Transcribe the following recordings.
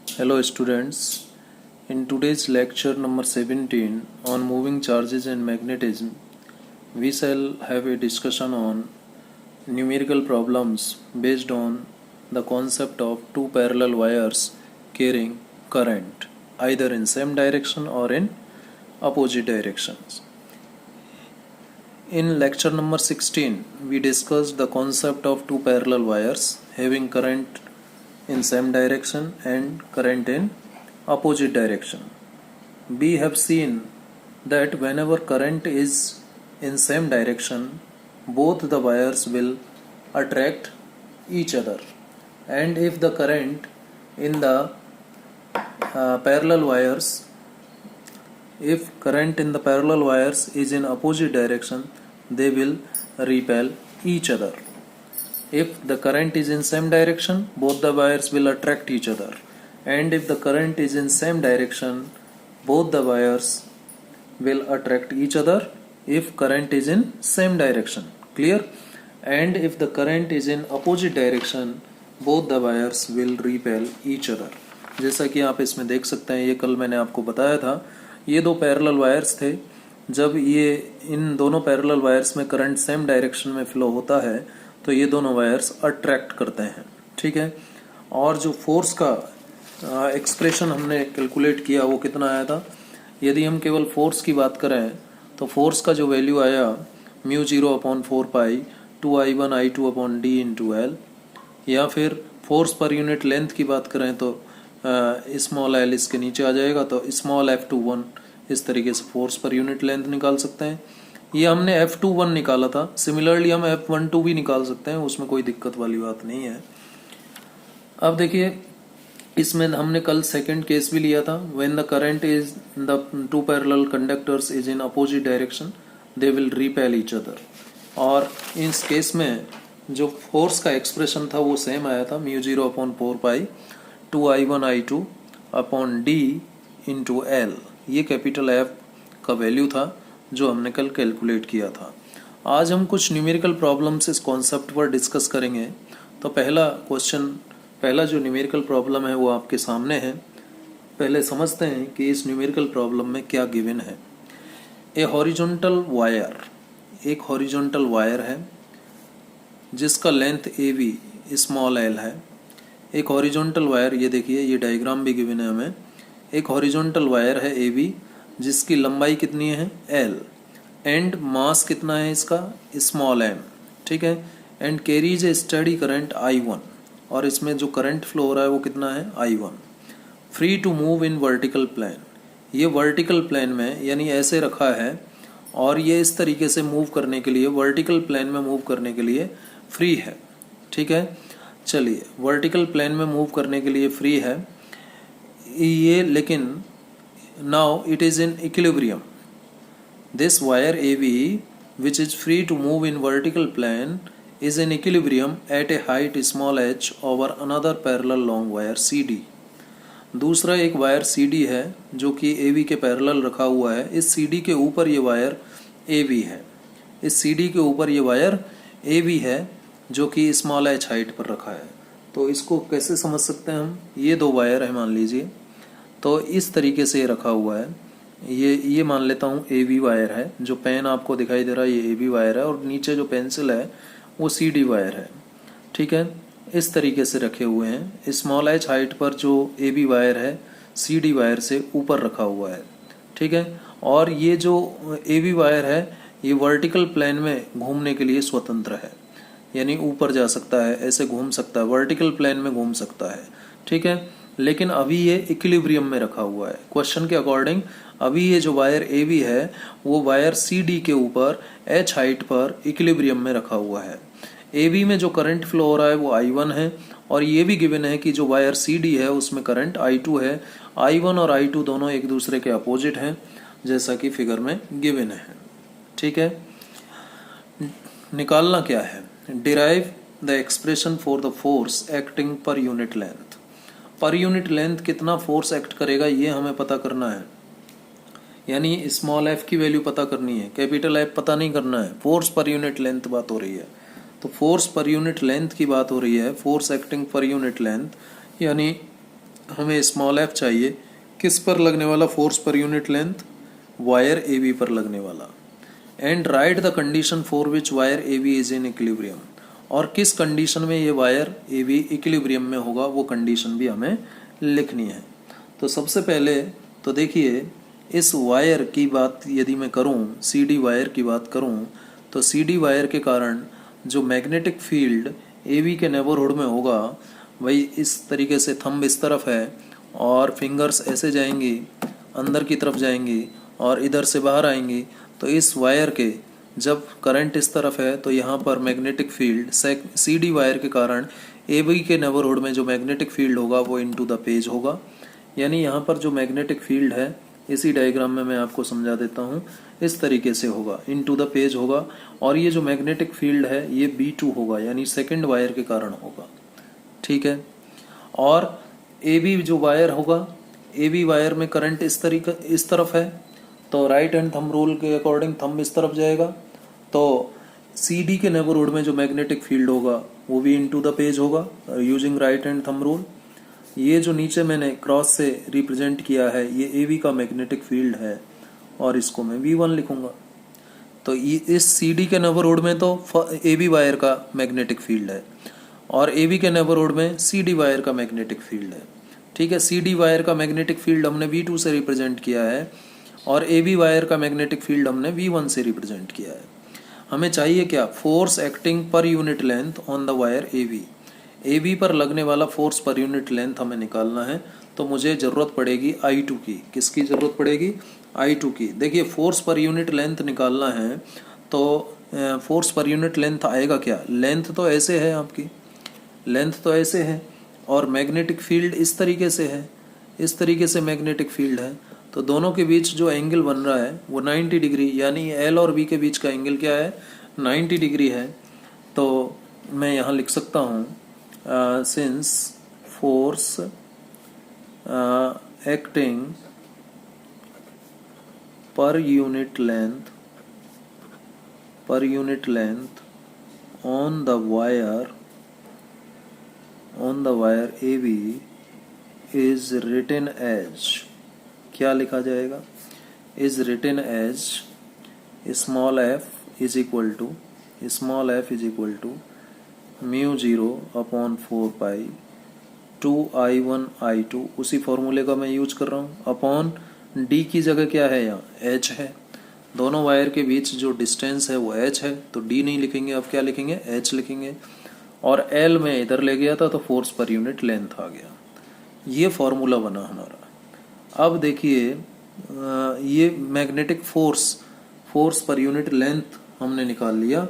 Hello students, in today's lecture number 17 on moving charges and magnetism, we shall have a discussion on numerical problems based on the concept of two parallel wires carrying current either in same direction or in opposite directions. In lecture number 16, we discussed the concept of two parallel wires having current in same direction and current in opposite direction. We have seen that whenever current is in same direction, both the wires will attract each other, and if the current in the parallel wires is in opposite direction, they will repel each other. If the current is in same direction, both the wires will attract each other, and if the current is in same direction, both the wires will attract each other if current is in same direction. Clear? And if the current is in opposite direction, both the wires will repel each other. जैसा कि आप इसमें देख सकते हैं, ये कल मैंने आपको बताया था, ये दो पैरेलल वायर्स थे. जब ये इन दोनों पैरेलल वायर्स में करंट सेम डायरेक्शन में फ्लो होता है तो ये दोनों वायर्स अट्रैक्ट करते हैं. ठीक है. और जो फोर्स का एक्सप्रेशन हमने कैलकुलेट किया वो कितना आया था. यदि हम केवल फोर्स की बात करें तो फोर्स का जो वैल्यू आया μ0/4π 2I1I2/d × L, या फिर फोर्स पर यूनिट लेंथ की बात करें तो स्मॉल l इसके नीचे आ जाएगा, तो स्मॉल f21 इस तरीके से फोर्स पर यूनिट लेंथ निकाल सकते हैं. ये हमने F21 निकाला था. सिमिलरली हम F12 भी निकाल सकते हैं, उसमें कोई दिक्कत वाली बात नहीं है. अब देखिए, इसमें हमने कल सेकंड केस भी लिया था. When the current is the two parallel conductors is in opposite direction, they will repel each other. और इस केस में जो फोर्स का एक्सप्रेशन था वो सेम आया था, μ0/4π 2I1I2/d × L. ये कैपिटल F का वैल्यू था जो हमने कल कैलकुलेट किया था. आज हम कुछ न्यूमेरिकल प्रॉब्लम्स इस कॉन्सेप्ट पर डिस्कस करेंगे. तो पहला जो न्यूमेरिकल प्रॉब्लम है वो आपके सामने है. पहले समझते हैं कि इस न्यूमेरिकल प्रॉब्लम में क्या गिवन है. एक हॉरिजॉन्टल वायर है जिसका लेंथ AB स्मॉल l है. एक हॉरिजॉन्टल वायर, ये देखिए, ये डायग्राम भी गिवन है हमें. एक हॉरिजॉन्टल वायर है AB जिसकी लंबाई कितनी है L, एंड मास कितना है इसका स्मॉल m. ठीक है. And carries A study current I1, और इसमें जो करंट फ्लो हो रहा है वो कितना है I1. Free to move in vertical plane. ये वर्टिकल प्लेन में यानी ऐसे रखा है, और ये इस तरीके से मूव करने के लिए, वर्टिकल प्लेन में मूव करने के लिए फ्री है. ठीक है. चलिए, वर्टिकल प्लेन में मूव करने के लिए फ्री है ये, लेकिन now it is in equilibrium. This wire AB, which is free to move in vertical plane, is in equilibrium at a height small h over another parallel long wire CD. दूसरा एक wire CD है जो कि AB के parallel रखा हुआ है. इस CD के ऊपर ये वायर AB है. इस CD के ऊपर ये वायर AB है जो कि स्मॉल h हाइट पर रखा है. तो इसको कैसे समझ सकते हैं हम. ये दो वायर है मान लीजिए, तो इस तरीके से रखा हुआ है. ये मान लेता हूँ AB वायर है. जो पेन आपको दिखाई दे रहा है ये AB वायर है, और नीचे जो पेंसिल है वो CD वायर है. ठीक है. इस तरीके से रखे हुए हैं. स्मॉल h हाइट पर जो AB वायर है CD वायर से ऊपर रखा हुआ है. ठीक है. और ये जो AB वायर है ये वर्टिकल प्लेन में घूमने के लिए स्वतंत्र है, यानी ऊपर जा सकता है, ऐसे घूम सकता है, वर्टिकल प्लेन में घूम सकता है. ठीक है. लेकिन अभी ये इक्विलिब्रियम में रखा हुआ है. क्वेश्चन के अकॉर्डिंग अभी ये जो वायर AB है वो वायर CD के ऊपर h हाइट पर इक्विलिब्रियम में रखा हुआ है. AB में जो करंट फ्लो हो रहा है वो I1 है, और ये भी गिवन है कि जो वायर CD है उसमें करंट I2 है. I1 और I2 दोनों एक दूसरे के अपोजिट हैं, जैसा कि फिगर में गिवन है. ठीक है. निकालना क्या है. Derive the expression for the force acting per unit length. पर यूनिट लेंथ कितना फोर्स एक्ट करेगा ये हमें पता करना है, यानी स्मॉल f की वैल्यू पता करनी है, कैपिटल F पता नहीं करना है. फोर्स पर यूनिट लेंथ बात हो रही है, तो फोर्स पर यूनिट लेंथ की बात हो रही है. Force acting per unit length, यानी हमें स्मॉल एफ चाहिए, किस पर लगने वाला force per unit length, wire A B पर लगने वाला। And write the condition for which wire A B is in equilibrium, और किस कंडीशन में ये वायर ए बी इक्विलिब्रियम में होगा वो कंडीशन भी हमें लिखनी है। तो सबसे पहले तो देखिए, इस वायर की बात यदि मैं करूं, सी डी वायर की बात करूं, तो सी डी वायर के कारण जो मैग्नेटिक फील्ड ए बी के नेबरहुड में होगा, वही इस तरीके से थंब इस तरफ है और फिंगर्स ऐसे जाएंगी, अंदर की तरफ जाएंगी और इधर से बाहर आएंगी। तो इस वायर के जब करंट इस तरफ है तो यहाँ पर magnetic field C D wire के कारण ए बी के नेबरहुड में जो मैग्नेटिक फील्ड होगा वो इनटू द पेज होगा। यानी यहाँ पर जो मैग्नेटिक फील्ड है, इसी डायग्राम में मैं आपको समझा देता हूँ, इस तरीके से होगा, इनटू द पेज होगा। और ये जो मैग्नेटिक फील्ड है ये B2 होगा, यानी सेकंड वायर के कारण होगा, ठीक है। और ए बी जो वायर होगा, ए बी वायर में करंट इस तरफ है, तो राइट हैंड थंब रूल के अकॉर्डिंग थंब इस तरफ जाएगा, तो सी डी के नेबरहुड में जो मैग्नेटिक फील्ड होगा वो भी इनटू द पेज होगा using right hand thumb rule. ये जो नीचे मैंने क्रॉस से रिप्रेजेंट किया है ये ए बी का मैग्नेटिक फील्ड है और इसको मैं V1 लिखूंगा। तो इस सी डी के नेबरहुड में तो ए बी वायर का मैग्नेटिक फील्ड है और ए बी के नेबरहुड में सी डी वायर का मैग्नेटिक फील्ड है, ठीक है। सी डी वायर का मैग्नेटिक फील्ड हमने V2 से रिप्रेजेंट किया है और ए बी वायर का मैग्नेटिक फील्ड हमने V1 से रिप्रेजेंट किया है। हमें चाहिए क्या, force acting per unit length on the wire A B पर लगने वाला फोर्स पर यूनिट लेंथ हमें निकालना है। तो मुझे ज़रूरत पड़ेगी I2 की, किसकी ज़रूरत पड़ेगी, I2 की। देखिए फोर्स पर यूनिट लेंथ निकालना है तो फोर्स पर यूनिट लेंथ आएगा क्या, लेंथ तो ऐसे है आपकी, लेंथ तो ऐसे है और मैग्नेटिक फील्ड इस तरीके से है, इस तरीके से मैग्नेटिक फील्ड है। तो दोनों के बीच जो एंगल बन रहा है वो 90 डिग्री, यानी एल और बी के बीच का एंगल क्या है, 90 डिग्री है। तो मैं यहाँ लिख सकता हूँ, since force acting per unit length on the wire A B is written as, क्या लिखा जाएगा, is written as small F is equal to mu 0 upon 4 pi 2I1 I2, उसी फॉर्मूले का मैं यूज कर रहा हूँ, अपॉन डी की जगह क्या है यहाँ एच है, दोनों वायर के बीच जो डिस्टेंस है वो एच है, तो डी नहीं लिखेंगे, अब क्या लिखेंगे, एच लिखेंगे। और एल में इधर ले गया था तो फोर्स पर यूनिट लेंथ आ गया, ये फॉर्मूला बना हमारा। अब देखिए ये magnetic force per unit length हमने निकाल लिया।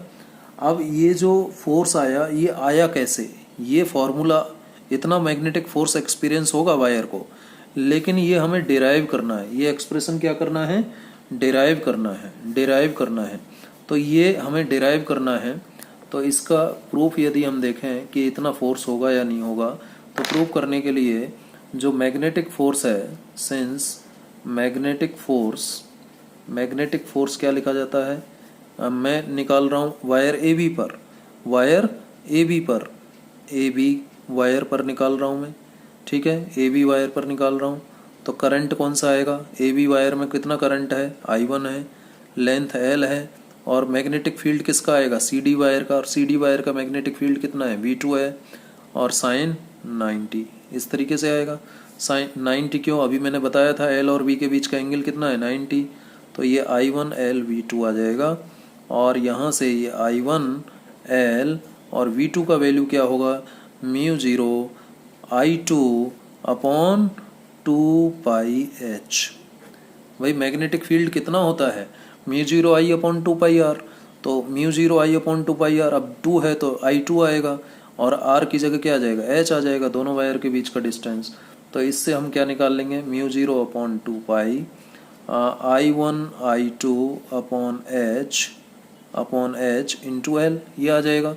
अब ये जो फोर्स आया ये आया कैसे, ये फॉर्मूला, इतना मैग्नेटिक फोर्स एक्सपीरियंस होगा वायर को, लेकिन ये हमें डिराइव करना है, ये एक्सप्रेशन क्या करना है, डिराइव करना है। तो ये हमें डिराइव करना है। तो इसका प्रूफ यदि हम देखें कि इतना फोर्स होगा या नहीं होगा, तो प्रूफ करने के लिए जो मैग्नेटिक फोर्स है, सिंस मैग्नेटिक फोर्स क्या लिखा जाता है, मैं निकाल रहा हूँ वायर ए बी वायर पर निकाल रहा हूँ मैं, ठीक है, ए बी वायर पर निकाल रहा हूँ। तो करंट कौन सा आएगा, ए बी वायर में कितना करंट है, I1 है, लेंथ L है, और मैग्नेटिक फील्ड किसका आएगा, सी डी वायर का, और सी डी वायर का मैग्नेटिक फील्ड कितना है, V2 है, और साइन 90 इस तरीके से आएगा। साइन 90 क्यों, अभी मैंने बताया था L और V के बीच का एंगल कितना है, 90, तो ये I1 L V2 आ जाएगा। और यहाँ से ये I1 L और V2 का वैल्यू क्या होगा, म्यू 0 I2 अपॉन 2 पाई H। भाई मैग्नेटिक फील्ड कितना होता है, mu 0 I upon 2 pi R, तो mu 0 I upon 2 pi R, अब 2 है तो I2 आएगा और R की जगह क्या आ जाएगा, H आ जाएगा, दोनों वायर के बीच का डिस्टेंस। तो इससे हम क्या निकाल लेंगे, म्यू 0 अपॉन 2 पाई I1 I2 upon H into L, ये आ जाएगा।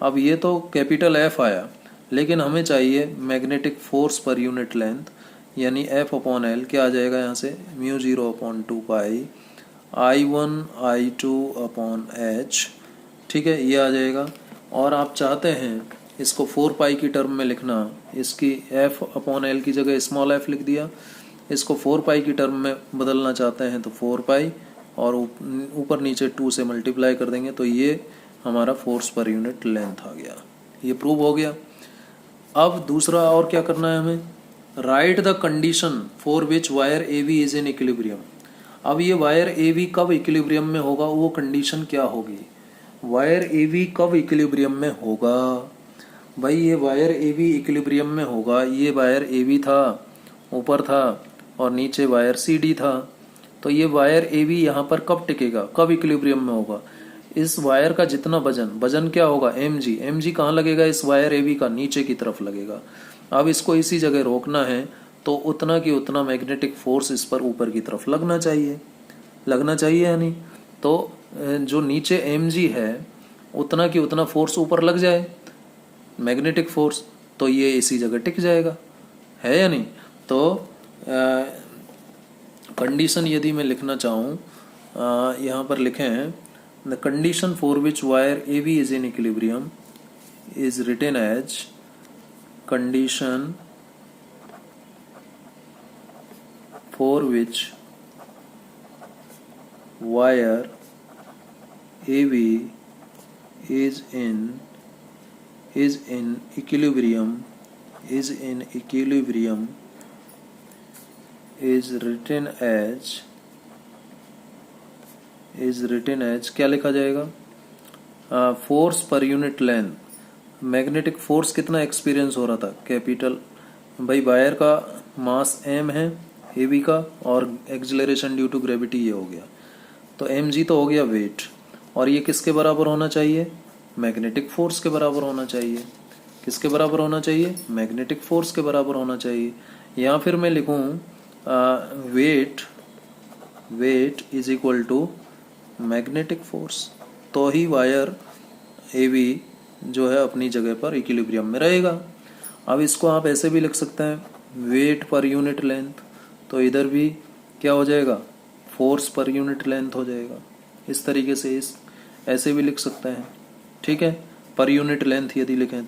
अब ये तो कैपिटल F आया, लेकिन हमें चाहिए magnetic force per unit length, यानी F अपॉन L क्या आ जाएगा यहाँ से, म्यू 0 अपॉन 2 पाई I1 I2 अपॉन H, ठीक है, ये आ जाएगा। और आप चाहते हैं इसको 4 पाई की टर्म में लिखना, इसकी एफ अपॉन एल की जगह स्मॉल एफ लिख दिया। इसको 4 पाई की टर्म में बदलना चाहते हैं तो 4 पाई और ऊपर नीचे 2 से मल्टीप्लाई कर देंगे तो ये हमारा फोर्स पर यूनिट लेंथ आ गया। ये प्रूव हो गया। अब दूसरा और क्या करना है हमें, right the condition for which wire A B is in equilibrium. अब ये वायर ए वी कब इक्विलिब्रियम में होगा, वो कंडीशन क्या होगी, वायर ए वी कब इक्विलिब्रियम में होगा। भाई ये वायर ए वी इक्विलिब्रियम में होगा, ये वायर ए वी था ऊपर था और नीचे वायर सी डी था, तो ये वायर ए वी यहाँ पर कब टिकेगा, कब इक्विलिब्रियम में होगा। इस वायर का जितना वजन क्या होगा एम जी कहाँ लगेगा, इस वायर ए वी का नीचे की तरफ लगेगा। अब इसको इसी जगह रोकना है तो उतना की उतना मैग्नेटिक फोर्स इस पर ऊपर की तरफ लगना चाहिए या नहीं। तो जो नीचे एम जी है उतना की उतना फोर्स ऊपर लग जाए मैग्नेटिक फोर्स, तो ये इसी जगह टिक जाएगा, है या नहीं। तो कंडीशन यदि मैं लिखना चाहूँ, यहाँ पर लिखें the condition for which wire A B is in equilibrium is written as condition for which wire A B is in equilibrium is written as क्या लिखा जाएगा, force per unit length. Magnetic force कितना experience हो रहा था, capital. भाई wire का मास m है ए वी का और एक्सिलरेशन ड्यू टू ग्रेविटी ये हो गया, तो mg तो हो गया वेट, और ये किसके बराबर होना चाहिए, मैग्नेटिक फोर्स के बराबर होना चाहिए। किसके बराबर होना चाहिए, मैग्नेटिक फोर्स के बराबर होना चाहिए। या फिर मैं लिखूं weight is equal to magnetic force, तो ही वायर ए वी जो है अपनी जगह पर इक्विलिब्रियम में रहेगा। अब इसको आप ऐसे भी लिख सकते हैं वेट पर यूनिट लेंथ, तो इधर भी क्या हो जाएगा, फोर्स पर यूनिट लेंथ हो जाएगा। इस तरीके से ऐसे भी लिख सकते हैं, ठीक है। पर यूनिट लेंथ यदि लिखें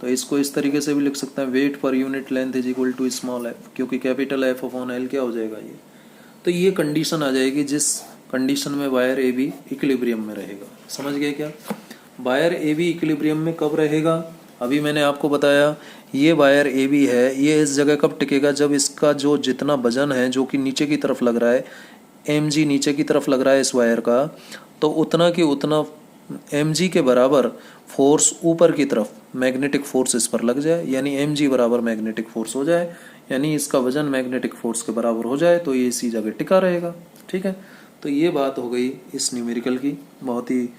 तो इसको इस तरीके से भी लिख सकते हैं weight per unit length is equal to small F, क्योंकि कैपिटल एफ अपॉन एल क्या हो जाएगा ये। तो ये कंडीशन आ जाएगी जिस कंडीशन में वायर ए बी इक्विलिब्रियम में रहेगा। समझ गए क्या, वायर ए बी इक्विलिब्रियम में कब रहेगा, अभी मैंने आपको बताया ये वायर ए बी है, ये इस जगह कब टिकेगा, जब इसका जो जितना वजन है जो कि नीचे की तरफ लग रहा है, एम जी नीचे की तरफ लग रहा है इस वायर का, तो उतना की उतना एम जी के बराबर फोर्स ऊपर की तरफ मैग्नेटिक फोर्स इस पर लग जाए, यानी एम जी बराबर मैग्नेटिक फोर्स हो जाए, यानी इसका वजन मैग्नेटिक फोर्स के बराबर हो जाए, तो ये इसी जगह टिका रहेगा। ठीक है, तो ये बात हो गई इस न्यूमेरिकल की, बहुत ही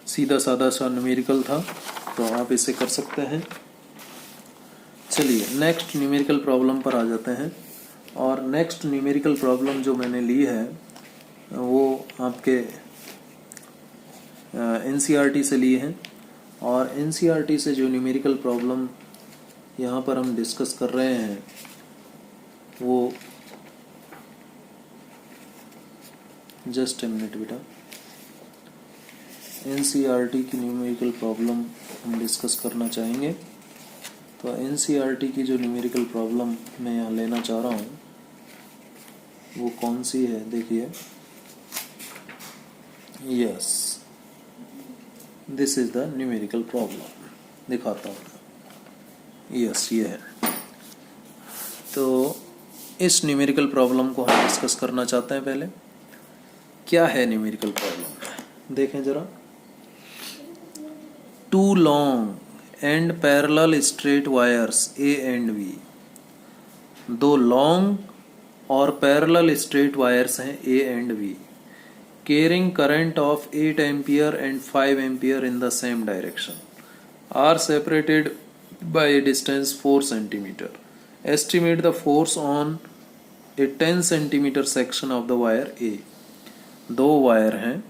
सीधा साधा सा न्यूमेरिकल था, तो आप इसे कर सकते हैं। चलिए नेक्स्ट न्यूमेरिकल प्रॉब्लम पर आ जाते हैं। और नेक्स्ट न्यूमेरिकल प्रॉब्लम जो मैंने ली है वो आपके एनसीईआरटी से लिए हैं, और एनसीईआरटी से जो न्यूमेरिकल प्रॉब्लम यहाँ पर हम डिस्कस कर रहे हैं वो, जस्ट ए मिनट बेटा, एनसीईआरटी की न्यूमेरिकल प्रॉब्लम हम डिस्कस करना चाहेंगे। तो एनसीईआरटी की जो न्यूमेरिकल प्रॉब्लम मैं यहाँ लेना चाह रहा हूँ वो कौन सी है, देखिए, yes, this is the numerical problem, दिखाता हूँ, यस ये है। तो इस न्यूमेरिकल प्रॉब्लम को हम डिस्कस करना चाहते हैं। पहले क्या है न्यूमेरिकल प्रॉब्लम, देखें जरा। Two long and parallel straight wires A and B, दो लॉन्ग और पैरेलल स्ट्रेट वायर्स हैं A and B, carrying current of 8 ampere and 5 ampere in the same direction, are separated by a distance 4 centimetre. Estimate the force on a 10 centimetre section of the wire A. दो wire हैं,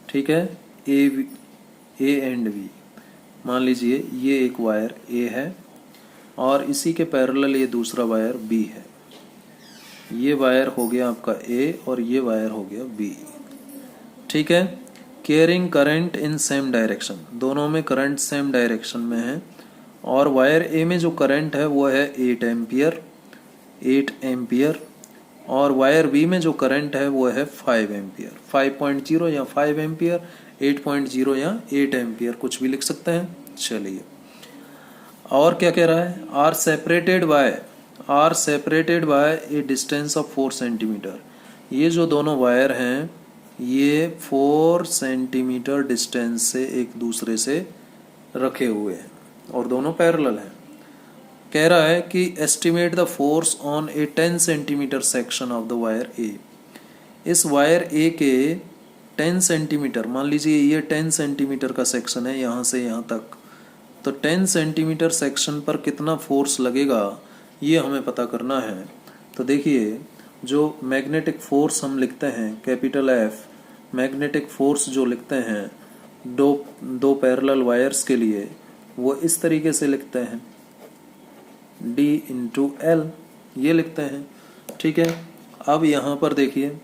ठीक है, ए and B. मान लीजिए ये एक wire ए है और इसी के पैरेलल ये दूसरा वायर बी है। ये वायर हो गया आपका ए और ये वायर हो गया बी, ठीक है। Carrying current in same direction, दोनों में करंट सेम डायरेक्शन में है। और वायर ए में जो करंट है वो है 8 एम्पियर और वायर बी में जो करंट है वो है 5 एम्पियर। 5.0 या 5 एम्पियर, 8.0 या 8 एम्पियर, कुछ भी लिख सकते हैं। चलिए और क्या कह रहा है, are separated by a distance of 4 centimetre. ये जो दोनों वायर हैं ये 4 सेंटीमीटर डिस्टेंस से एक दूसरे से रखे हुए हैं और दोनों पैरेलल हैं। कह रहा है कि estimate the force on a 10 centimetre section of the wire A. इस वायर ए के 10 सेंटीमीटर, मान लीजिए ये 10 सेंटीमीटर का सेक्शन है यहाँ से यहाँ तक, तो 10 सेंटीमीटर सेक्शन पर कितना फोर्स लगेगा ये हमें पता करना है। तो देखिए जो मैग्नेटिक फोर्स हम लिखते हैं कैपिटल एफ, मैग्नेटिक फोर्स जो लिखते हैं दो पैरेलल वायर्स के लिए वो इस तरीके से लिखते हैं D इंटू एल, ये लिखते हैं। ठीक है, अब यहाँ पर देखिए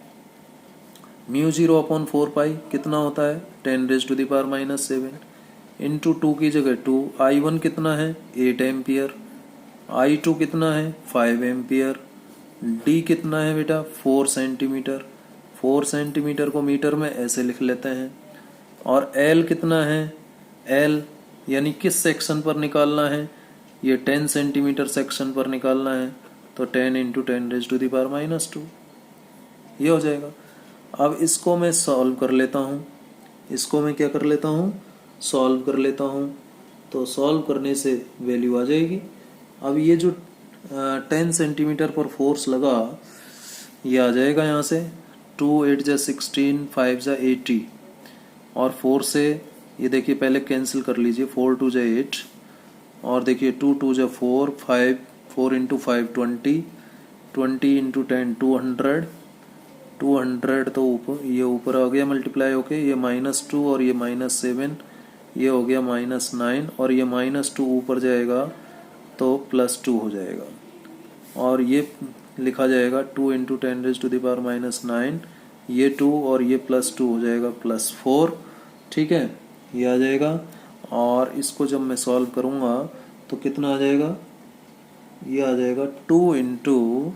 म्यू 0/4 कितना होता है 10⁻⁻⁷ इंटू 2 की जगह 2, I1 कितना है 8 एम्पियर, I2 कितना है 5 एम्पियर, D कितना है बेटा 4 सेंटीमीटर। 4 सेंटीमीटर को मीटर में ऐसे लिख लेते हैं। और L कितना है, L यानी किस सेक्शन पर निकालना है, ये 10 सेंटीमीटर सेक्शन पर निकालना है, तो 10 इंटू 10⁻⁻2 ये हो जाएगा। अब इसको मैं सॉल्व कर लेता हूँ, इसको मैं क्या कर लेता हूँ, सॉल्व कर लेता हूँ। तो सॉल्व करने से वैल्यू आ जाएगी। अब ये जो 10 सेंटीमीटर पर फोर्स लगा ये आ जाएगा यहाँ से 2 8 जा 16, 5 जा 80 और 4 से ये देखिए पहले कैंसिल कर लीजिए, 4 2 जा 8 और देखिए 2 2 जा 4, 5 4 इंटू 5 20, 20 इंटू 10 200, 200 तो ऊपर ये ऊपर आ गया मल्टीप्लाई होके, ये -2 और ये -7, ये हो गया -9 और ये -2 ऊपर जाएगा तो +2 हो जाएगा और ये लिखा जाएगा 2 इंटू 10⁻⁻9, ये 2 और ये +2 हो जाएगा +4। ठीक है, ये आ जाएगा। और इसको जब मैं सॉल्व करूँगा तो कितना आ जाएगा, ये आ जाएगा 2 इंटू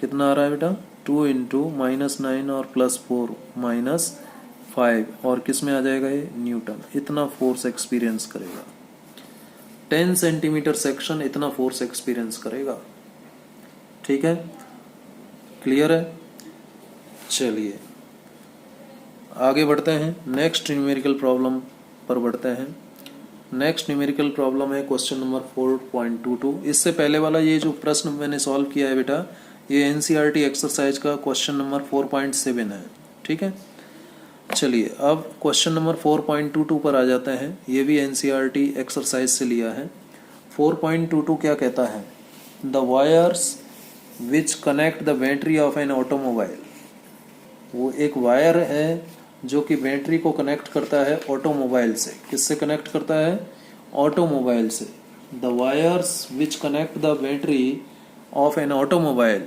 कितना आ रहा है बेटा 2 इंटू -9 और +4 -5 और किस में आ जाएगा ये न्यूटन। इतना फोर्स एक्सपीरियंस करेगा 10 सेंटीमीटर सेक्शन, इतना फोर्स एक्सपीरियंस करेगा। ठीक है, क्लियर है। चलिए आगे बढ़ते हैं, नेक्स्ट न्यूमेरिकल प्रॉब्लम पर बढ़ते हैं। नेक्स्ट न्यूमेरिकल प्रॉब्लम है क्वेश्चन नंबर 4.22। इससे पहले वाला ये जो प्रश्न मैंने सॉल्व किया है बेटा ये एनसीईआरटी एक्सरसाइज का क्वेश्चन नंबर 4.7 है। ठीक है, चलिए अब क्वेश्चन नंबर 4.22 पर आ जाते हैं। ये भी एनसीईआरटी एक्सरसाइज से लिया है। 4.22 क्या कहता है, the wires which connect the battery of an automobile. वो एक वायर है जो कि बैटरी को कनेक्ट करता है ऑटोमोबाइल से। किससे कनेक्ट करता है, ऑटोमोबाइल से। The wires which connect the battery of an automobile,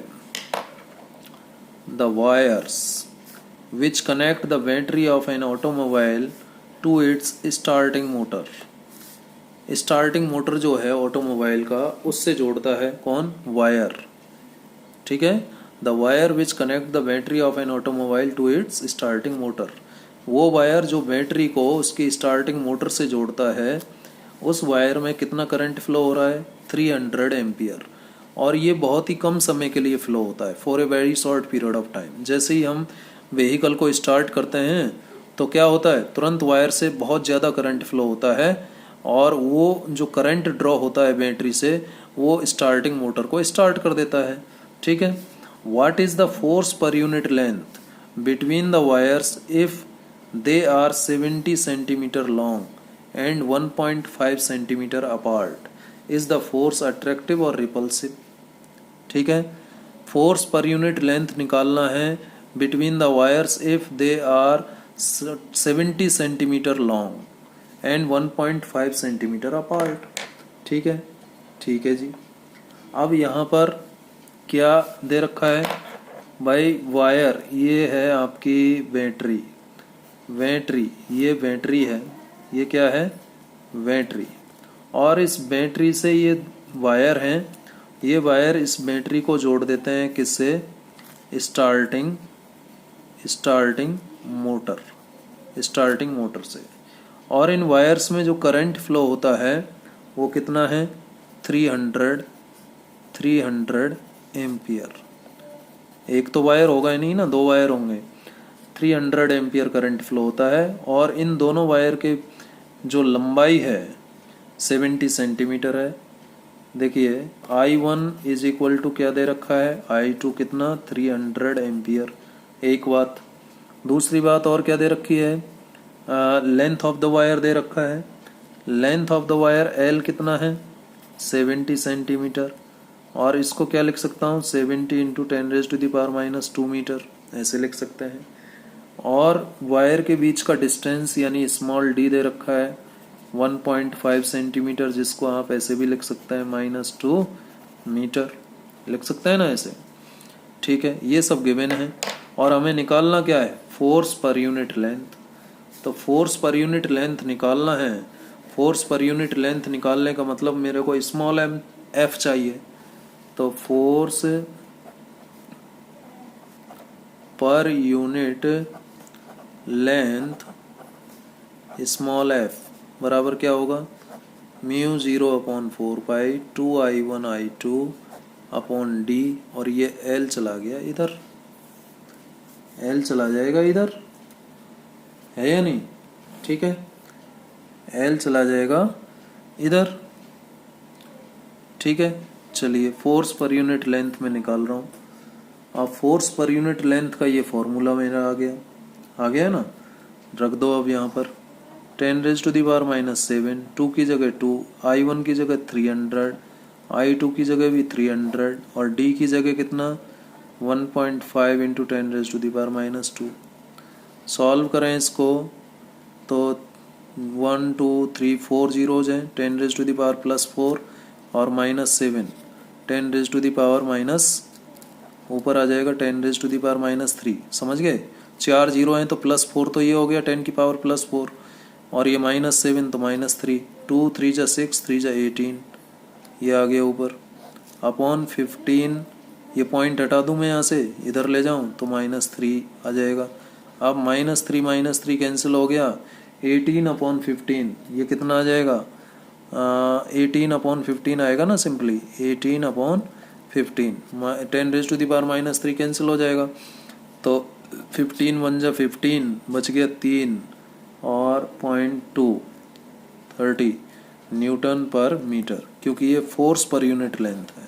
the wires which connect the battery of an automobile to its starting motor. Starting motor जो है ऑटोमोबाइल का उससे जोड़ता है कौन, वायर। ठीक है, the wire which connect the battery of an automobile to its starting motor. वो वायर जो बैटरी को उसकी स्टार्टिंग मोटर से जोड़ता है, उस वायर में कितना करंट फ्लो हो रहा है 300 एम्पियर और ये बहुत ही कम समय के लिए फ्लो होता है, for a very short period of time. जैसे ही हम व्हीकल को स्टार्ट करते हैं तो क्या होता है, तुरंत वायर से बहुत ज़्यादा करंट फ्लो होता है और वो जो करंट ड्रॉ होता है बैटरी से वो स्टार्टिंग मोटर को स्टार्ट कर देता है। ठीक है, what is the force per unit length between the wires if they are 70 centimetre long and 1.5 centimetre apart, is the force attractive और रिपल्सिव। ठीक है, फोर्स पर यूनिट लेंथ निकालना है between the wires if they are 70 centimetre long and 1.5 centimetre apart. ठीक है, ठीक है जी। अब यहाँ पर क्या दे रखा है भाई, वायर ये है आपकी बैटरी, बैटरी, ये बैटरी है, ये क्या है, बैटरी। और इस बैटरी से ये वायर हैं, ये वायर इस बैटरी को जोड़ देते हैं किससे, स्टार्टिंग मोटर से। और इन वायर्स में जो करंट फ्लो होता है वो कितना है, 300 एम्पियर। एक तो वायर होगा ही नहीं ना, दो वायर होंगे, 300 एम्पियर करंट फ्लो होता है। और इन दोनों वायर के जो लंबाई है 70 सेंटीमीटर है। देखिए I1 इज इक्वल टू क्या दे रखा है, I2 कितना, 300 एम्पियर, एक बात। दूसरी बात और क्या दे रखी है, लेंथ ऑफ द वायर दे रखा है, length of the wire L कितना है, 70 सेंटीमीटर। और इसको क्या लिख सकता हूँ, 70 इंटू 10⁻⁻² मीटर, ऐसे लिख सकते हैं। और वायर के बीच का डिस्टेंस यानी स्मॉल d दे रखा है 1.5 सेंटीमीटर, जिसको आप ऐसे भी लिख सकते हैं -2 मीटर, लिख सकते हैं ना ऐसे। ठीक है, ये सब गिवन है। और हमें निकालना क्या है, फोर्स पर यूनिट लेंथ। तो फोर्स पर यूनिट लेंथ निकालना है। फोर्स पर यूनिट लेंथ निकालने का मतलब मेरे को स्मॉल f चाहिए। तो force per unit length small f बराबर क्या होगा, μ0/4 2I1I2/d। और ये L चला गया इधर, L चला जाएगा इधर, है या नहीं, ठीक है, L चला जाएगा इधर, ठीक है। चलिए फोर्स पर यूनिट लेंथ में निकाल रहा हूँ। अब फोर्स पर यूनिट लेंथ का ये फॉर्मूला मेरा आ गया ना, रख दो अब यहाँ पर 10⁻⁻7, 2 की जगह 2, I1 की जगह 300, I2 की जगह भी 300 और D की जगह कितना 1.5 इंटू 10⁻⁻2। सॉल्व करें इसको तो 1 2 3 4 जीरोज हैं, 10⁻+4 और -7, 10⁻⁻, ऊपर आ जाएगा 10⁻⁻3। समझ गए, 4 जीरो हैं तो +4 तो ये हो गया 10⁻+4 और ये -7 तो -3, 2 3 जा 6, 3 जा 18, ये आ गया ऊपर अपॉन 15। ये पॉइंट हटा दूं मैं यहाँ से, इधर ले जाऊं तो -3 आ जाएगा। अब -3 कैंसिल हो गया, 18/15 ये कितना आ जाएगा, 18/15 आएगा ना, सिंपली 18/15, 10⁻³ कैंसिल हो जाएगा तो 15 1 जा 15, बच गया 3 और 0.2 30 न्यूटन पर मीटर, क्योंकि ये फोर्स पर यूनिट लेंथ है।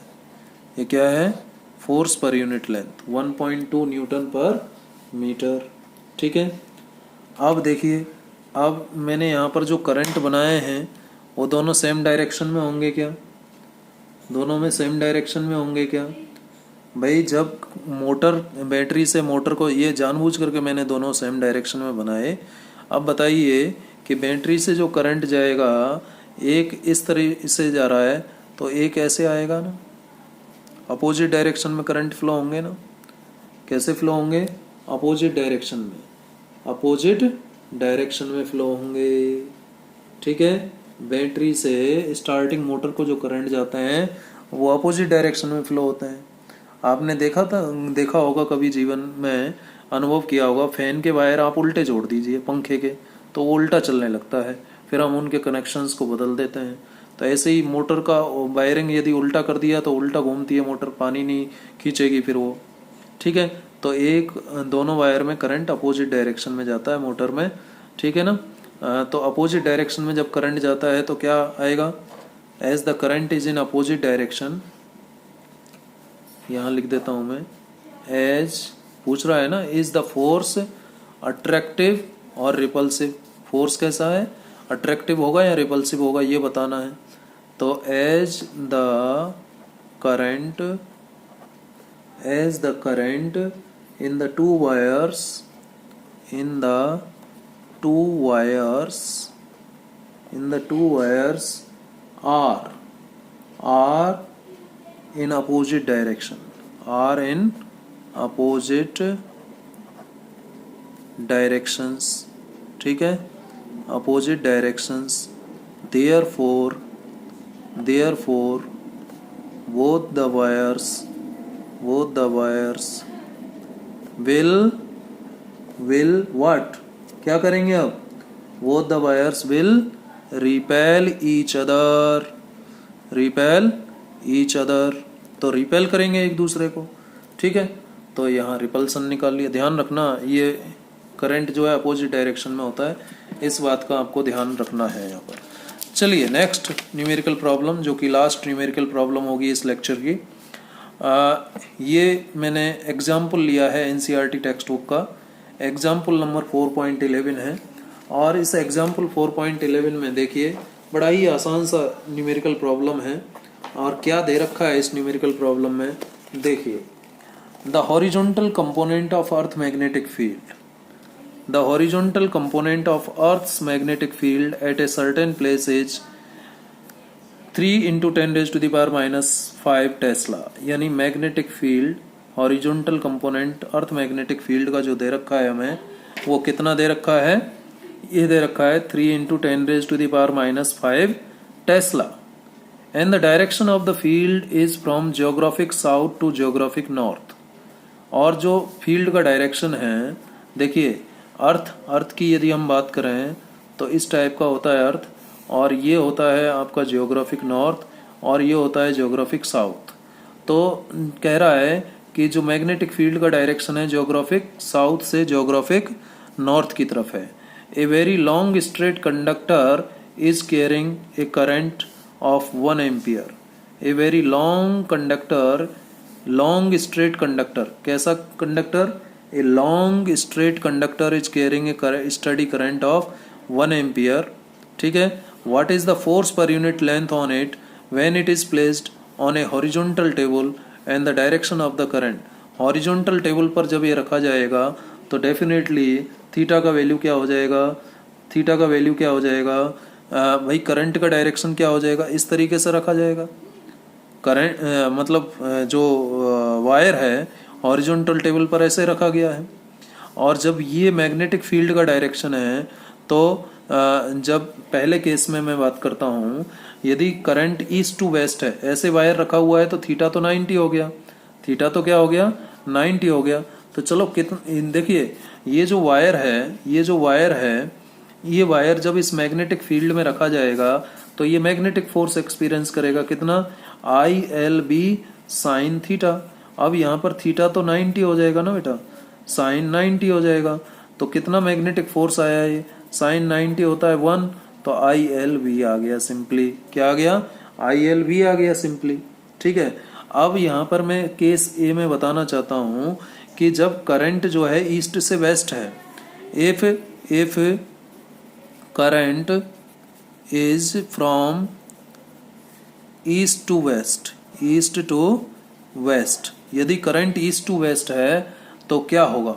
ये क्या है, force per unit length 1.2 Newton per metre, ठीक है। अब देखिए, अब मैंने यहाँ पर जो करंट बनाए हैं वो दोनों सेम डायरेक्शन में होंगे क्या, दोनों में सेम डायरेक्शन में होंगे क्या भाई। जब मोटर, बैटरी से मोटर को, ये जानबूझ करके मैंने दोनों सेम डायरेक्शन में बनाए। अब बताइए कि बैटरी से जो करंट जाएगा, एक इस तरह से जा रहा है तो एक ऐसे आएगा ना, अपोजिट डायरेक्शन में करंट फ्लो होंगे ना। कैसे फ्लो होंगे, अपोजिट डायरेक्शन में, अपोजिट डायरेक्शन में फ्लो होंगे, ठीक है। बैटरी से स्टार्टिंग मोटर को जो करंट जाते हैं वो अपोजिट डायरेक्शन में फ्लो होते हैं। आपने देखा होगा कभी जीवन में, अनुभव किया होगा, फैन के वायर आप उल्टे जोड़ दीजिए पंखे के तो वो उल्टा चलने लगता है, फिर हम उनके कनेक्शंस को बदल देते हैं। तो ऐसे ही मोटर का वायरिंग यदि उल्टा कर दिया तो उल्टा घूमती है मोटर, पानी नहीं खींचेगी फिर वो, ठीक है। तो एक दोनों वायर में करंट अपोजिट डायरेक्शन में जाता है मोटर में, ठीक है ना। तो अपोजिट डायरेक्शन में जब करंट जाता है तो क्या आएगा, as the current is in opposite direction, यहाँ लिख देता हूँ मैं, एज पूछ रहा है ना, इज द फोर्स अट्रैक्टिव और रिपल्सिव। फोर्स कैसा है, अट्रैक्टिव होगा या रिपल्सिव होगा ये बताना है। तो as the current in the two wires are in opposite direction, are in opposite directions, ठीक है, opposite directions, therefore both the wires will what, क्या करेंगे अब, both the wires will repel each other, तो रिपेल करेंगे एक दूसरे को, ठीक है। तो यहाँ रिपल्सन निकाल लिया। ध्यान रखना ये करंट जो है अपोजिट डायरेक्शन में होता है, इस बात का आपको ध्यान रखना है यहाँ पर। चलिए नेक्स्ट न्यूमेरिकल प्रॉब्लम, जो कि लास्ट न्यूमेरिकल प्रॉब्लम होगी इस लेक्चर की। ये मैंने एग्जाम्पल लिया है एनसीईआरटी टेक्स्ट बुक का, एग्जाम्पल नंबर 4.11 है। और इस एग्जाम्पल 4.11 में देखिए बड़ा ही आसान सा न्यूमेरिकल प्रॉब्लम है। और क्या दे रखा है इस न्यूमेरिकल प्रॉब्लम में, देखिए, the horizontal component of earth magnetic field, the horizontal component of Earth's magnetic field at a certain place is 3 × 10⁻⁻5 tesla. यानी magnetic field, horizontal component earth magnetic field का जो दे रखा है हमें, वो कितना दे रखा है, ये दे रखा है 3 × 10⁻⁵ tesla. And the direction of the field is from geographic south to geographic north. और जो फील्ड का डायरेक्शन है, देखिए अर्थ की यदि हम बात करें तो इस टाइप का होता है अर्थ, और ये होता है आपका जियोग्राफिक नॉर्थ, और ये होता है जियोग्राफिक साउथ। तो कह रहा है कि जो मैग्नेटिक फील्ड का डायरेक्शन है जियोग्राफिक साउथ से जियोग्राफिक नॉर्थ की तरफ है। A very long straight conductor is carrying a current of 1 ampere. A very long straight conductor, कैसा conductor, a long straight conductor is carrying a steady current of 1 ampere, ठीक है। what is the force per unit length on it when it is placed on a horizontal table and the direction of the current। horizontal table पर जब ये रखा जाएगा तो definitely theta का value क्या हो जाएगा, भाई करंट का डायरेक्शन क्या हो जाएगा, इस तरीके से रखा जाएगा। करंट मतलब जो वायर है हॉरिजॉन्टल टेबल पर ऐसे रखा गया है। और जब ये मैग्नेटिक फील्ड का डायरेक्शन है तो जब पहले केस में मैं बात करता हूँ, यदि करंट ईस्ट टू वेस्ट है, ऐसे वायर रखा हुआ है तो थीटा तो 90 हो गया, थीटा तो क्या हो गया, 90 हो गया। तो चलो देखिए ये जो वायर है, ये वायर जब इस मैग्नेटिक फील्ड में रखा जाएगा तो ये मैग्नेटिक फोर्स एक्सपीरियंस करेगा, कितना, ILB साइन थीटा। अब यहाँ पर थीटा तो 90 हो जाएगा ना बेटा, साइन 90 हो जाएगा, तो कितना मैग्नेटिक फोर्स आया है, साइन 90 होता है 1, तो ILV आ गया सिंपली, क्या आ गया, ILV आ गया सिंपली, ठीक है। अब यहाँ पर मैं केस ए में बताना चाहता हूँ कि जब करंट जो है ईस्ट से वेस्ट है, if current is from east to west, यदि करंट ईस्ट टू वेस्ट है तो क्या होगा,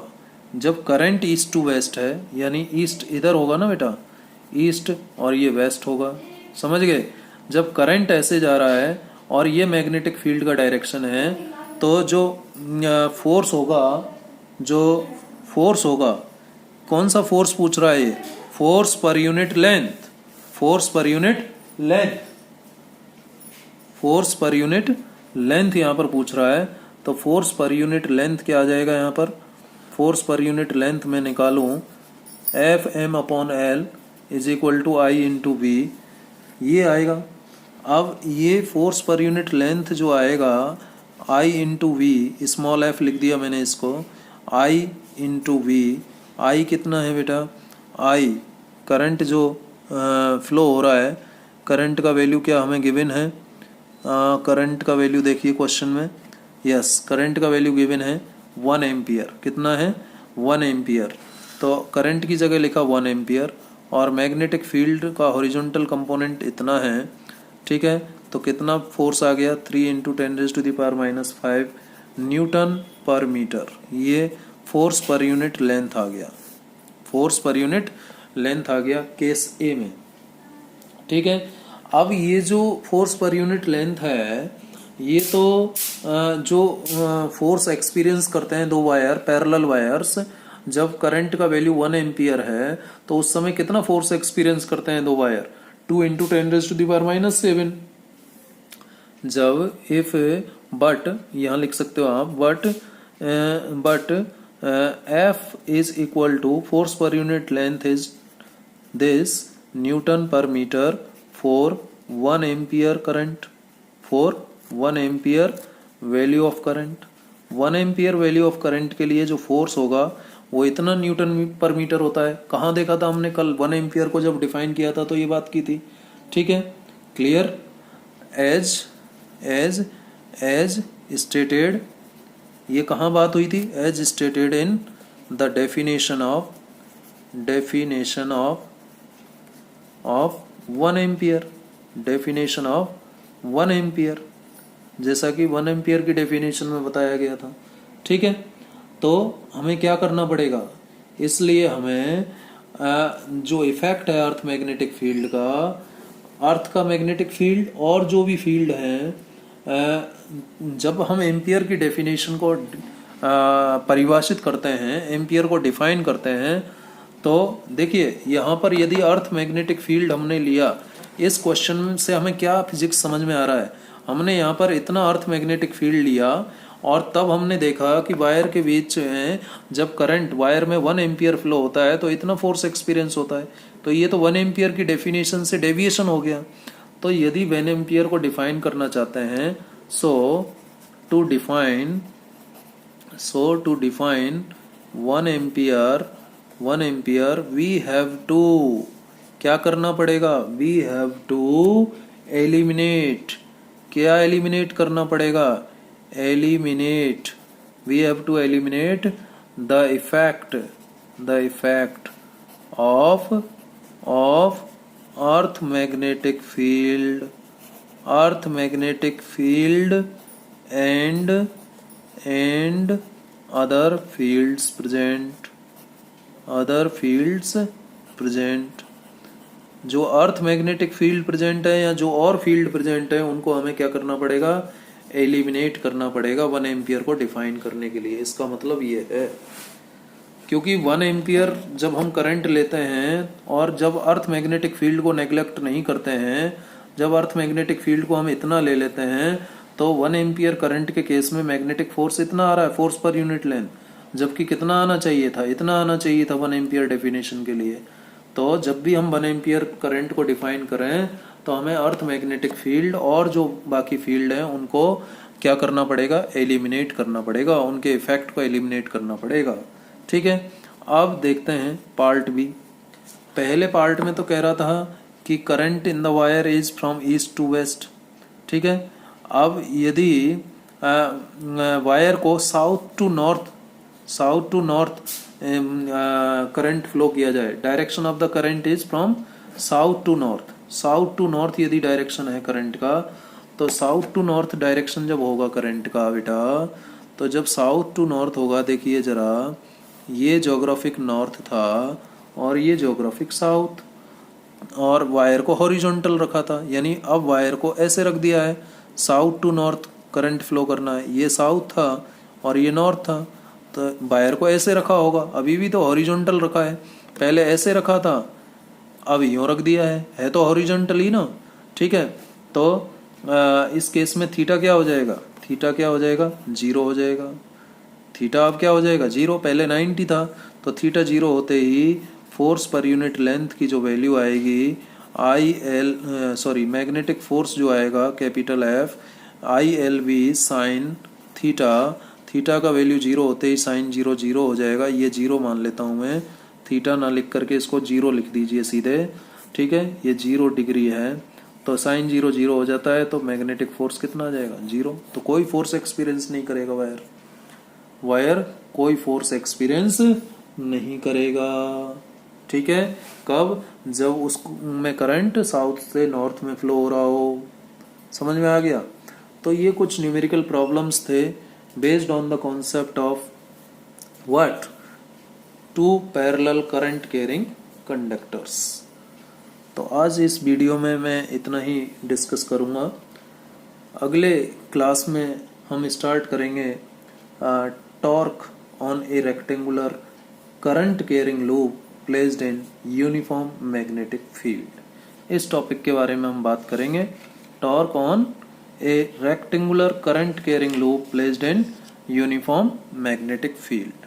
जब करंट ईस्ट टू वेस्ट है यानी ईस्ट इधर होगा ना बेटा, ईस्ट और ये वेस्ट होगा, समझ गए। जब करंट ऐसे जा रहा है और ये मैग्नेटिक फील्ड का डायरेक्शन है, तो जो फोर्स होगा, कौन सा फोर्स पूछ रहा है ये, फोर्स पर यूनिट लेंथ यहाँ पर पूछ रहा है। तो फोर्स पर यूनिट लेंथ क्या आ जाएगा, यहाँ पर फोर्स पर यूनिट लेंथ में निकालूं Fm/L = I/V, ये आएगा। अब ये फोर्स पर यूनिट लेंथ जो आएगा I/V, स्मॉल f लिख दिया मैंने इसको, I/V, I कितना है बेटा, I करंट जो फ्लो हो रहा है, करंट का वैल्यू क्या हमें गिवन है, करंट का वैल्यू देखिए क्वेश्चन में, यस करंट का वैल्यू गिवन है 1 एम्पियर, कितना है 1 एम्पियर, तो करंट की जगह लिखा 1 एम्पियर, और मैग्नेटिक फील्ड का हॉरिजॉन्टल कंपोनेंट इतना है, ठीक है। तो कितना फोर्स आ गया, 3 × 10⁻⁵ न्यूटन पर मीटर, ये फोर्स पर यूनिट लेंथ आ गया, केस ए में, ठीक है। अब ये जो फोर्स पर यूनिट लेंथ है, ये तो जो फोर्स एक्सपीरियंस करते हैं दो वायर, पैरेलल वायर्स, जब करंट का वैल्यू 1 एम्पियर है तो उस समय कितना फोर्स एक्सपीरियंस करते हैं दो वायर? 2 × 10⁻⁷। जब इफ बट यहाँ लिख सकते हो आप, but F is equal to force per unit length is this newton per metre for 1 ampere current, for 1 ampere value of current. 1 ampere value of current के लिए जो फोर्स होगा वो इतना न्यूटन पर मीटर होता है। कहाँ देखा था हमने कल? 1 एम्पियर को जब डिफाइन किया था तो ये बात की थी। ठीक है, क्लियर? एज स्टेटेड, ये कहाँ बात हुई थी? As stated in the definition of 1 ampere, definition of 1 ampere, जैसा कि 1 एम्पियर की डेफिनेशन में बताया गया था। ठीक है, तो हमें क्या करना पड़ेगा? इसलिए हमें जो इफेक्ट है अर्थ मैग्नेटिक फील्ड का, अर्थ का मैग्नेटिक फील्ड और जो भी फील्ड है, जब हम एम्पियर की डेफिनेशन को परिभाषित करते हैं, एम्पियर को डिफाइन करते हैं, तो देखिए यहाँ पर यदि अर्थ मैग्नेटिक फील्ड हमने लिया, इस क्वेश्चन से हमें क्या फिजिक्स समझ में आ रहा है? हमने यहाँ पर इतना अर्थ मैग्नेटिक फील्ड लिया और तब हमने देखा कि वायर के बीच में जब करंट वायर में 1 एम्पियर फ्लो होता है तो इतना फोर्स एक्सपीरियंस होता है। तो ये तो 1 एम्पियर की डेफिनेशन से डेविएशन हो गया। तो यदि 1 एम्पियर को डिफाइन करना चाहते हैं, so to define 1 ampere we have to, क्या करना पड़ेगा? वी हैव टू एलिमिनेट, क्या एलिमिनेट करना पड़ेगा? Eliminate, we have to eliminate the effect of earth magnetic field and other fields present. जो अर्थ मैग्नेटिक फील्ड प्रेजेंट है या जो और फील्ड प्रेजेंट है उनको हमें क्या करना पड़ेगा? एलिमिनेट करना पड़ेगा 1 एम्पियर को डिफाइन करने के लिए। इसका मतलब ये है, क्योंकि 1 एम्पियर जब हम करंट लेते हैं और जब अर्थ मैग्नेटिक फील्ड को नेग्लेक्ट नहीं करते हैं, जब अर्थ मैग्नेटिक फील्ड को हम इतना ले लेते हैं तो 1 एम्पियर करंट के केस में मैग्नेटिक फोर्स इतना आ रहा है, फोर्स पर यूनिट लेंथ, जबकि कितना आना चाहिए था? इतना आना चाहिए था 1 एम्पियर डेफिनेशन के लिए। तो जब भी हम 1 एम्पियर करंट को डिफाइन करें तो हमें अर्थ मैग्नेटिक फील्ड और जो बाकी फील्ड हैं उनको क्या करना पड़ेगा? एलिमिनेट करना पड़ेगा, उनके इफेक्ट को एलिमिनेट करना पड़ेगा। ठीक है, अब देखते हैं पार्ट बी। पहले पार्ट में तो कह रहा था कि current in the wire is from east to west. ठीक है, अब यदि वायर को south to north current flow किया जाए, direction of the current is from south to north यदि डायरेक्शन है करंट का, तो साउथ टू नॉर्थ डायरेक्शन जब होगा करंट का बेटा, तो जब साउथ टू नॉर्थ होगा, देखिए जरा, ये ज्योग्राफिक नॉर्थ था और ये ज्योग्राफिक साउथ, और वायर को हॉरिजॉन्टल रखा था, यानी अब वायर को ऐसे रख दिया है, south to north current flow करना है, ये साउथ था और ये नॉर्थ था, तो वायर को ऐसे रखा होगा। अभी भी तो हॉरिजॉन्टल रखा है, पहले ऐसे रखा था, अब यूँ रख दिया है तो हॉरिजॉन्टल ही ना। ठीक है, तो इस केस में थीटा क्या हो जाएगा? 0 हो जाएगा। थीटा अब क्या हो जाएगा? 0। पहले 90 था, तो थीटा 0 होते ही फोर्स पर यूनिट लेंथ की जो वैल्यू आएगी मैग्नेटिक फोर्स जो आएगा capital F ILV sine theta का वैल्यू 0 होते ही साइन 0 हो जाएगा। ये 0 मान लेता हूँ मैं, थीटा ना लिख करके इसको 0 लिख दीजिए सीधे। ठीक है, ये 0 डिग्री है, तो साइन 0 हो जाता है, तो मैग्नेटिक फोर्स कितना आ जाएगा? 0। तो कोई फोर्स एक्सपीरियंस नहीं करेगा वायर कोई फोर्स एक्सपीरियंस नहीं करेगा। ठीक है, कब? जब उसमें करंट साउथ से नॉर्थ में फ्लो हो रहा हो। समझ में आ गया? तो ये कुछ न्यूमेरिकल प्रॉब्लम्स थे based on the concept of what? 2 parallel current carrying conductors. तो आज इस वीडियो में मैं इतना ही डिस्कस करूँगा। अगले क्लास में हम स्टार्ट करेंगे torque on A rectangular current carrying loop placed in uniform magnetic field. इस टॉपिक के बारे में हम बात करेंगे। Torque on A rectangular current carrying loop placed in uniform magnetic field.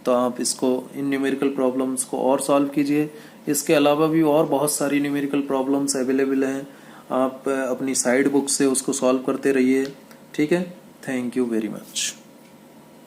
तो आप इसको इन न्यूमेरिकल प्रॉब्लम्स को और सॉल्व कीजिए। इसके अलावा भी और बहुत सारी न्यूमेरिकल प्रॉब्लम्स अवेलेबल हैं, आप अपनी साइड बुक से उसको सॉल्व करते रहिए। ठीक है, थैंक यू वेरी मच।